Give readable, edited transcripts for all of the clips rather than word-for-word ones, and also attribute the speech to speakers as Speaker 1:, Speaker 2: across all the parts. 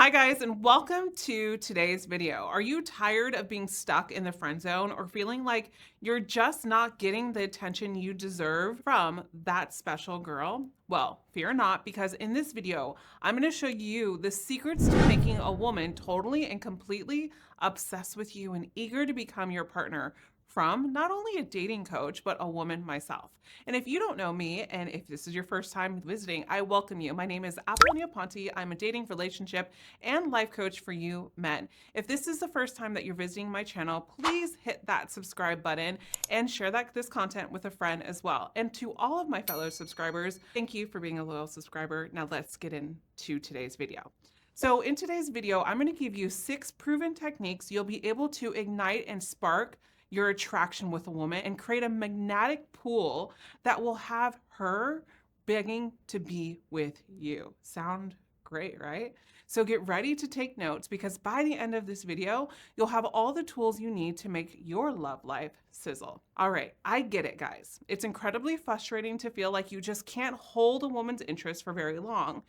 Speaker 1: Hi guys, and welcome to today's video. Are you tired of being stuck in the friend zone or feeling like you're just not getting the attention you deserve from that special girl? Well, fear not, because in this video, I'm going to show you the secrets to making a woman totally and completely obsessed with you and eager to become your partner from not only a dating coach, but a woman myself. And if you don't know me, and if this is your first time visiting, I welcome you. My name is Apollonia Ponti. I'm a dating, relationship, and life coach for you men. If this is the first time that you're visiting my channel, please hit that subscribe button and share this content with a friend as well. And to all of my fellow subscribers, thank you for being a loyal subscriber. Now let's get into today's video. So in today's video, I'm going to give you 6 proven techniques you'll be able to ignite and spark your attraction with a woman and create a magnetic pull that will have her begging to be with you. Sound great, right? So get ready to take notes, because by the end of this video, you'll have all the tools you need to make your love life sizzle. All right, I get it, guys. It's incredibly frustrating to feel like you just can't hold a woman's interest for very long.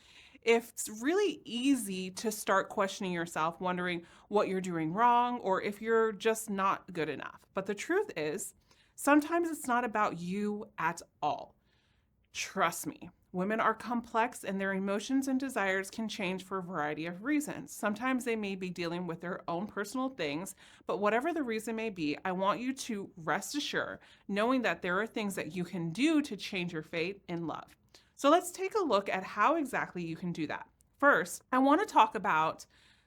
Speaker 1: It's really easy to start questioning yourself, wondering what you're doing wrong or if you're just not good enough. But the truth is, sometimes it's not about you at all. Trust me, women are complex and their emotions and desires can change for a variety of reasons. Sometimes they may be dealing with their own personal things, but whatever the reason may be, I want you to rest assured knowing that there are things that you can do to change your fate in love. So let's take a look at how exactly you can do that. First, I want to talk about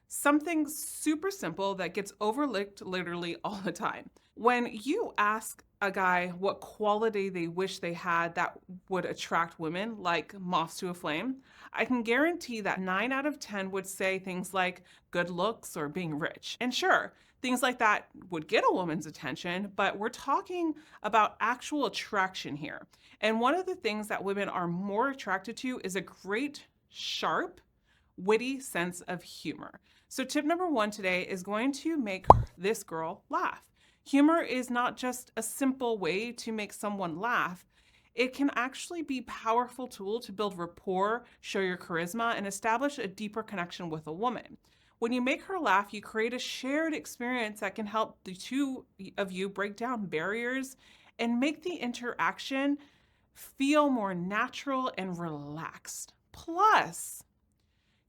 Speaker 1: something super simple that gets overlooked literally all the time. When you ask a guy what quality they wish they had that would attract women, like moths to a flame, I can guarantee that 9 out of 10 would say things like good looks or being rich. And sure, things like that would get a woman's attention, but we're talking about actual attraction here. And one of the things that women are more attracted to is a great, sharp, witty sense of humor. So tip number 1 today is going to make this girl laugh. Humor is not just a simple way to make someone laugh. It can actually be a powerful tool to build rapport, show your charisma, and establish a deeper connection with a woman. When you make her laugh, you create a shared experience that can help the two of you break down barriers and make the interaction feel more natural and relaxed. Plus,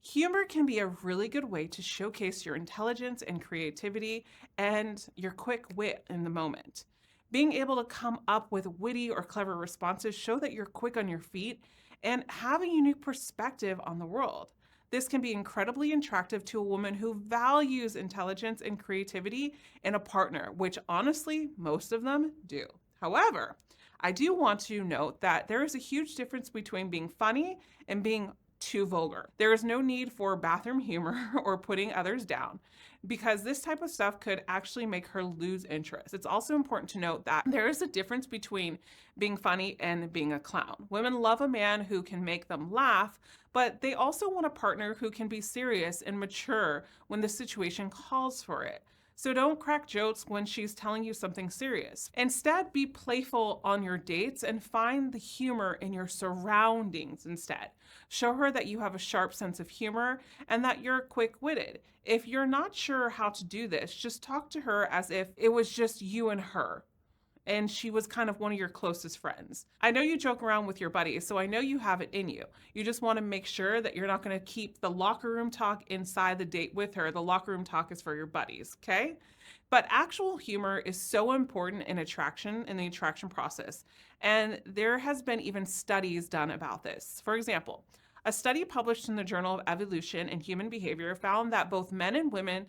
Speaker 1: humor can be a really good way to showcase your intelligence and creativity and your quick wit in the moment. Being able to come up with witty or clever responses show that you're quick on your feet and have a unique perspective on the world. This can be incredibly attractive to a woman who values intelligence and creativity in a partner, which honestly, most of them do. However, I do want to note that there is a huge difference between being funny and being too vulgar. There is no need for bathroom humor or putting others down, because this type of stuff could actually make her lose interest. It's also important to note that there is a difference between being funny and being a clown. Women love a man who can make them laugh, but they also want a partner who can be serious and mature when the situation calls for it. So don't crack jokes when she's telling you something serious. Instead, be playful on your dates and find the humor in your surroundings instead. Show her that you have a sharp sense of humor and that you're quick-witted. If you're not sure how to do this, just talk to her as if it was just you and her, and she was kind of one of your closest friends. I know you joke around with your buddies, so I know you have it in you. You just want to make sure that you're not going to keep the locker room talk inside the date with her. The locker room talk is for your buddies, okay? But actual humor is so important in the attraction process. And there has been even studies done about this. For example, a study published in the Journal of Evolution and Human Behavior found that both men and women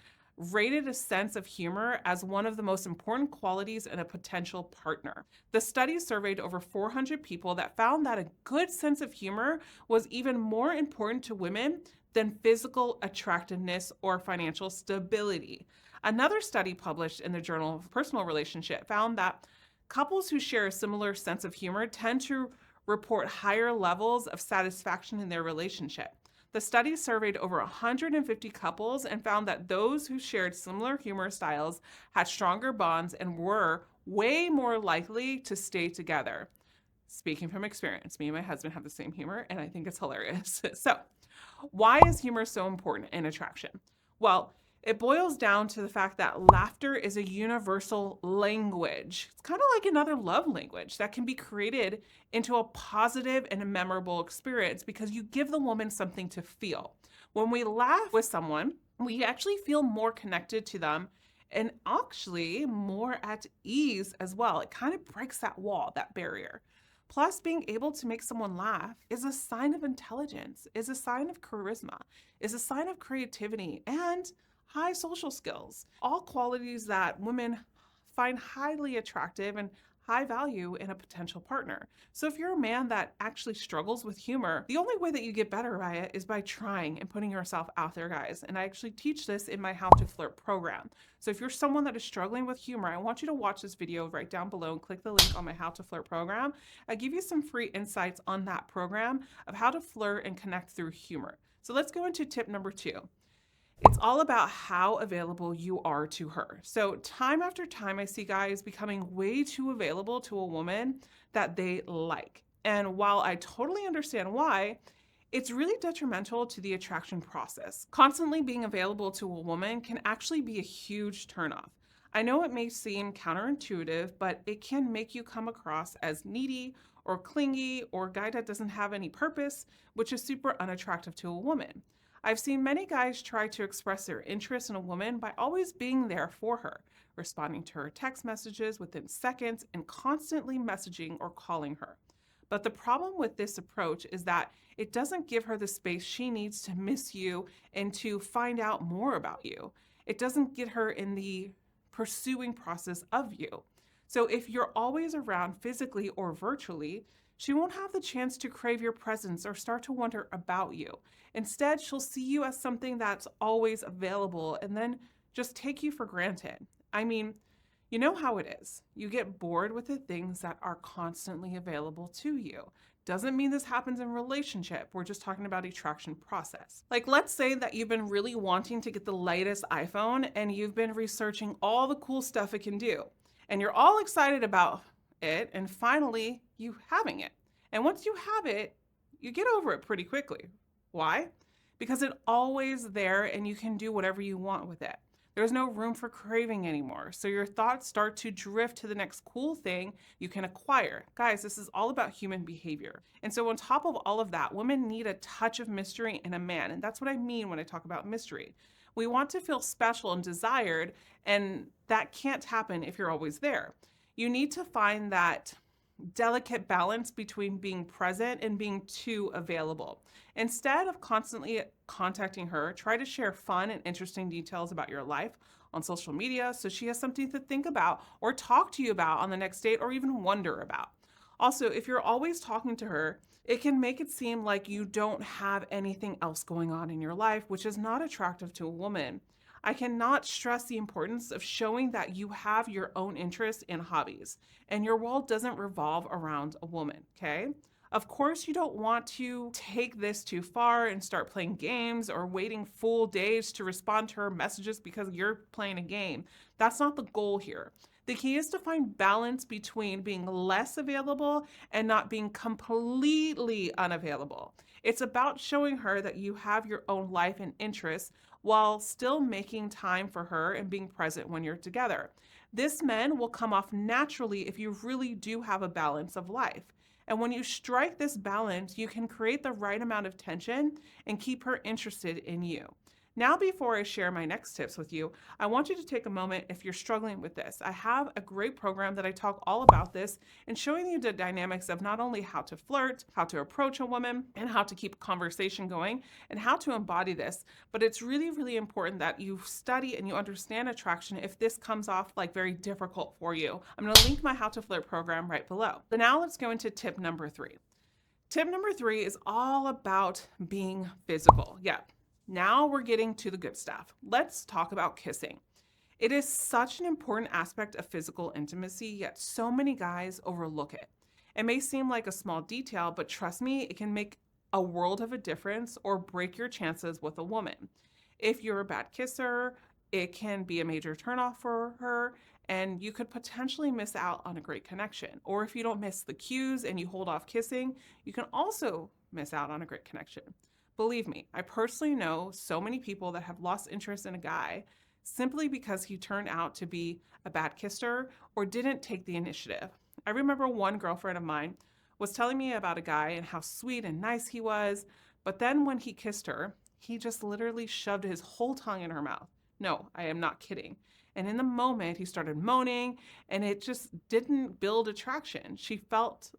Speaker 1: rated a sense of humor as one of the most important qualities in a potential partner. The study surveyed over 400 people that found that a good sense of humor was even more important to women than physical attractiveness or financial stability. Another study published in the Journal of Personal Relationship found that couples who share a similar sense of humor tend to report higher levels of satisfaction in their relationship. The study surveyed over 150 couples and found that those who shared similar humor styles had stronger bonds and were way more likely to stay together. Speaking from experience, me and my husband have the same humor, and I think it's hilarious. So, Why is humor so important in attraction? Well, it boils down to the fact that laughter is a universal language. It's kind of like another love language that can be created into a positive and a memorable experience because you give the woman something to feel. When we laugh with someone, we actually feel more connected to them and actually more at ease as well. It kind of breaks that wall, that barrier. Plus, being able to make someone laugh is a sign of intelligence, is a sign of charisma, is a sign of creativity and high social skills, all qualities that women find highly attractive and high value in a potential partner. So if you're a man that actually struggles with humor, the only way that you get better by it is by trying and putting yourself out there, guys. And I actually teach this in my How to Flirt program. So if you're someone that is struggling with humor, I want you to watch this video right down below and click the link on my How to Flirt program. I give you some free insights on that program of how to flirt and connect through humor. So let's go into tip number 2. It's all about how available you are to her. So time after time, I see guys becoming way too available to a woman that they like. And while I totally understand why, it's really detrimental to the attraction process. Constantly being available to a woman can actually be a huge turnoff. I know it may seem counterintuitive, but it can make you come across as needy or clingy or a guy that doesn't have any purpose, which is super unattractive to a woman. I've seen many guys try to express their interest in a woman by always being there for her, responding to her text messages within seconds, and constantly messaging or calling her. But the problem with this approach is that it doesn't give her the space she needs to miss you and to find out more about you. It doesn't get her in the pursuing process of you. So if you're always around physically or virtually, she won't have the chance to crave your presence or start to wonder about you. Instead, she'll see you as something that's always available and then just take you for granted. I mean, you know how it is. You get bored with the things that are constantly available to you. Doesn't mean this happens in relationship. We're just talking about attraction process. Like, let's say that you've been really wanting to get the latest iPhone and you've been researching all the cool stuff it can do. And you're all excited about it, and finally you having it. And once you have it, you get over it pretty quickly. Why? Because it's always there and you can do whatever you want with it. There's no room for craving anymore. So your thoughts start to drift to the next cool thing you can acquire. Guys, this is all about human behavior. And so on top of all of that, women need a touch of mystery in a man. And that's what I mean when I talk about mystery. We want to feel special and desired, and that can't happen if you're always there. You need to find that delicate balance between being present and being too available. Instead of constantly contacting her, try to share fun and interesting details about your life on social media so she has something to think about or talk to you about on the next date or even wonder about. Also, if you're always talking to her, it can make it seem like you don't have anything else going on in your life, which is not attractive to a woman. I cannot stress the importance of showing that you have your own interests and hobbies, and your world doesn't revolve around a woman, okay? Of course, you don't want to take this too far and start playing games or waiting full days to respond to her messages because you're playing a game. That's not the goal here. The key is to find balance between being less available and not being completely unavailable. It's about showing her that you have your own life and interests while still making time for her and being present when you're together. This men will come off naturally if you really do have a balance of life. And when you strike this balance, you can create the right amount of tension and keep her interested in you. Now, before I share my next tips with you, I want you to take a moment if you're struggling with this. I have a great program that I talk all about this and showing you the dynamics of not only how to flirt, how to approach a woman, and how to keep conversation going, and how to embody this. But it's really, really important that you study and you understand attraction if this comes off like very difficult for you. I'm going to link my How to Flirt program right below. So now let's go into tip number 3. Tip number 3 is all about being physical. Yeah. Now we're getting to the good stuff. Let's talk about kissing. It is such an important aspect of physical intimacy, yet so many guys overlook it. It may seem like a small detail, but trust me, it can make a world of a difference or break your chances with a woman. If you're a bad kisser, it can be a major turnoff for her, and you could potentially miss out on a great connection. Or if you don't miss the cues and you hold off kissing, you can also miss out on a great connection. Believe me, I personally know so many people that have lost interest in a guy simply because he turned out to be a bad kisser or didn't take the initiative. I remember one girlfriend of mine was telling me about a guy and how sweet and nice he was, but then when he kissed her, he just literally shoved his whole tongue in her mouth. No, I am not kidding. And in the moment, he started moaning, and it just didn't build attraction. She felt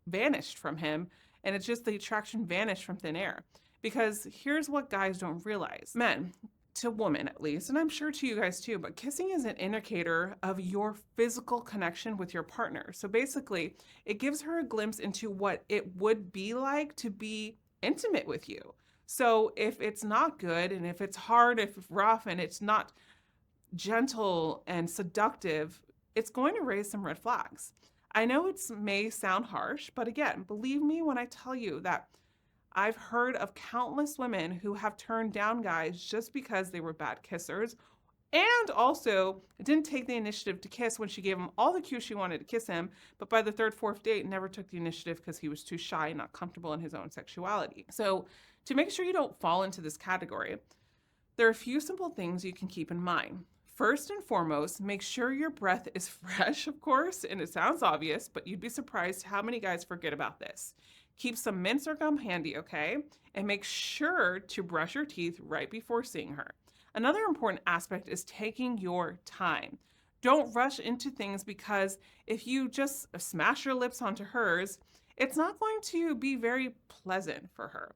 Speaker 1: vanished from him, and it's just the attraction vanished from thin air. Because here's what guys don't realize. Men, to women at least, and I'm sure to you guys too, but kissing is an indicator of your physical connection with your partner. So basically, it gives her a glimpse into what it would be like to be intimate with you. So if it's not good, and if it's hard, if it's rough, and it's not gentle and seductive, it's going to raise some red flags. I know it may sound harsh, but again, believe me when I tell you that I've heard of countless women who have turned down guys just because they were bad kissers, and also didn't take the initiative to kiss when she gave him all the cues she wanted to kiss him, but by the third, fourth date, never took the initiative because he was too shy and not comfortable in his own sexuality. So to make sure you don't fall into this category, there are a few simple things you can keep in mind. First and foremost, make sure your breath is fresh, of course, and it sounds obvious, but you'd be surprised how many guys forget about this. Keep some mints or gum handy, okay? And make sure to brush your teeth right before seeing her. Another important aspect is taking your time. Don't rush into things, because if you just smash your lips onto hers, it's not going to be very pleasant for her.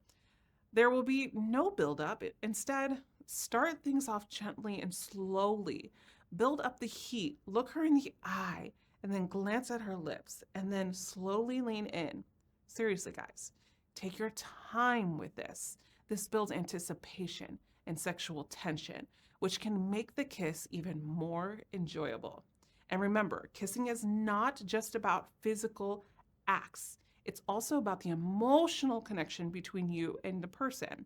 Speaker 1: There will be no buildup. Instead, start things off gently and slowly. Build up the heat, look her in the eye, and then glance at her lips, and then slowly lean in. Seriously, guys, take your time with this. This builds anticipation and sexual tension, which can make the kiss even more enjoyable. And remember, kissing is not just about physical acts. It's also about the emotional connection between you and the person.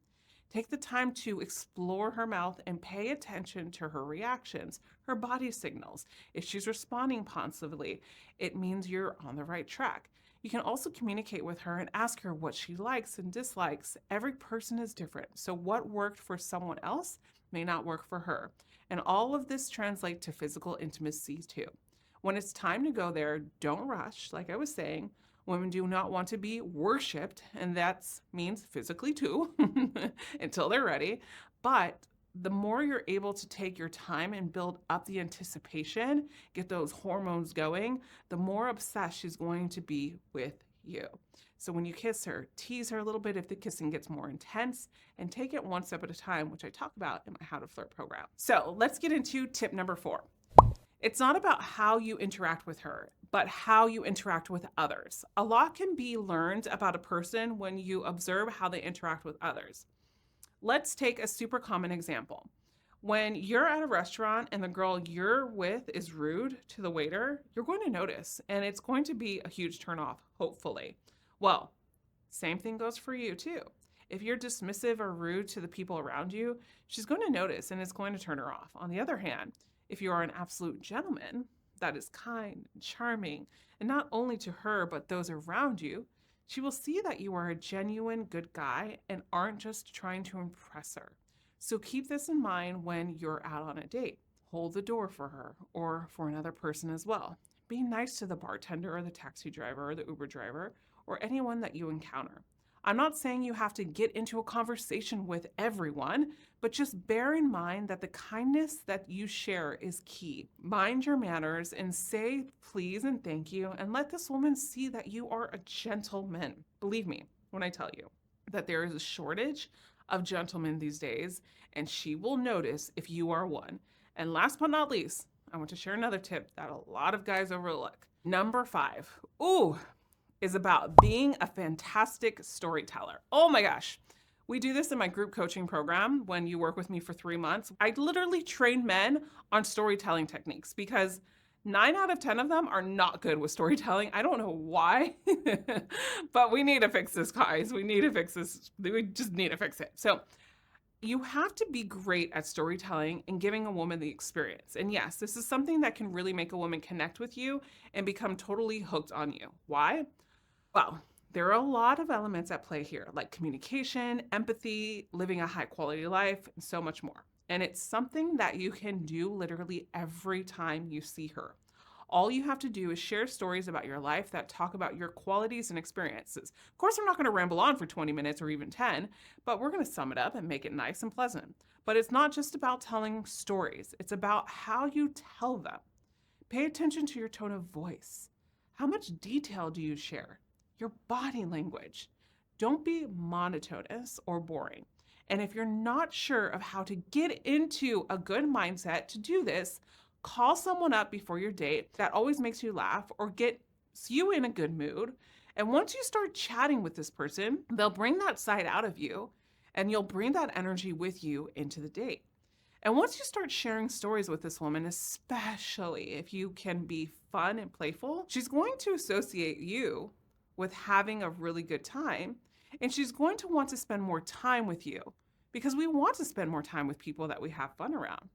Speaker 1: Take the time to explore her mouth and pay attention to her reactions, her body signals. If she's responding positively, it means you're on the right track. You can also communicate with her and ask her what she likes and dislikes. Every person is different, so what worked for someone else may not work for her. And all of this translates to physical intimacy too. When it's time to go there, don't rush. Like I was saying, women do not want to be worshipped, and that means physically too, until they're ready. But the more you're able to take your time and build up the anticipation, get those hormones going, the more obsessed she's going to be with you. So when you kiss her, tease her a little bit if the kissing gets more intense, and take it one step at a time, which I talk about in my How to Flirt program. So let's get into tip number 4. It's not about how you interact with her, but how you interact with others. A lot can be learned about a person when you observe how they interact with others. Let's take a super common example. When you're at a restaurant and the girl you're with is rude to the waiter, you're going to notice, and it's going to be a huge turnoff, hopefully. Well, same thing goes for you too. If you're dismissive or rude to the people around you, she's going to notice, and it's going to turn her off. On the other hand, if you are an absolute gentleman that is kind and charming, and not only to her, but those around you, she will see that you are a genuine good guy and aren't just trying to impress her. So keep this in mind when you're out on a date. Hold the door for her, or for another person as well. Be nice to the bartender or the taxi driver or the Uber driver or anyone that you encounter. I'm not saying you have to get into a conversation with everyone, but just bear in mind that the kindness that you share is key. Mind your manners and say please and thank you, and let this woman see that you are a gentleman. Believe me when I tell you that there is a shortage of gentlemen these days, and she will notice if you are one. And last but not least, I want to share another tip that a lot of guys overlook. Number 5. Is about being a fantastic storyteller. Oh my gosh. We do this in my group coaching program when you work with me for 3 months. I literally train men on storytelling techniques because 9 out of 10 of them are not good with storytelling. I don't know why, but we need to fix this, guys. We need to fix this. We just need to fix it. So you have to be great at storytelling and giving a woman the experience. And yes, this is something that can really make a woman connect with you and become totally hooked on you. Why? Well, There are a lot of elements at play here, like communication, empathy, living a high quality life, and so much more. And it's something that you can do literally every time you see her. All you have to do is share stories about your life that talk about your qualities and experiences. Of course, I'm not going to ramble on for 20 minutes or even 10, but we're going to sum it up and make it nice and pleasant. But it's not just about telling stories, it's about how you tell them. Pay attention to your tone of voice. How much detail do you share? Your body language. Don't be monotonous or boring. And if you're not sure of how to get into a good mindset to do this, call someone up before your date that always makes you laugh or gets you in a good mood. And once you start chatting with this person, they'll bring that side out of you and you'll bring that energy with you into the date. And once you start sharing stories with this woman, especially if you can be fun and playful, she's going to associate you with having a really good time, and she's going to want to spend more time with you because we want to spend more time with people that we have fun around.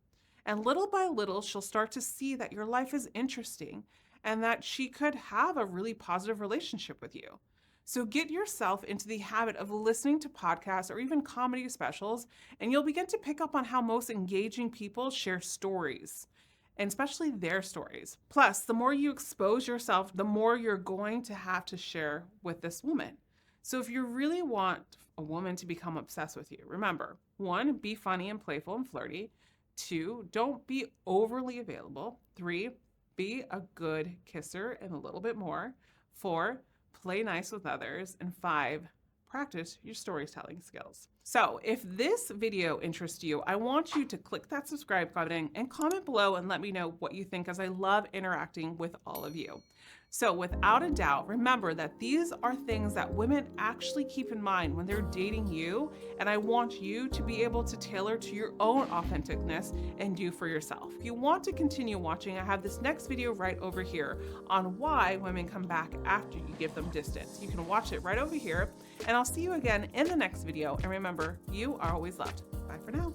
Speaker 1: And little by little, she'll start to see that your life is interesting and that she could have a really positive relationship with you. So get yourself into the habit of listening to podcasts or even comedy specials, and you'll begin to pick up on how most engaging people share stories, and especially their stories. Plus, the more you expose yourself, the more you're going to have to share with this woman. So if you really want a woman to become obsessed with you, remember, 1, be funny and playful and flirty. 2, don't be overly available. 3, be a good kisser and a little bit more. 4, play nice with others. And 5, practice your storytelling skills. So if this video interests you, I want you to click that subscribe button and comment below and let me know what you think, as I love interacting with all of you. So without a doubt, remember that these are things that women actually keep in mind when they're dating you, and I want you to be able to tailor to your own authenticness and do for yourself. If you want to continue watching, I have this next video right over here on why women come back after you give them distance. You can watch it right over here, and I'll see you again in the next video. And remember, you are always loved. Bye for now.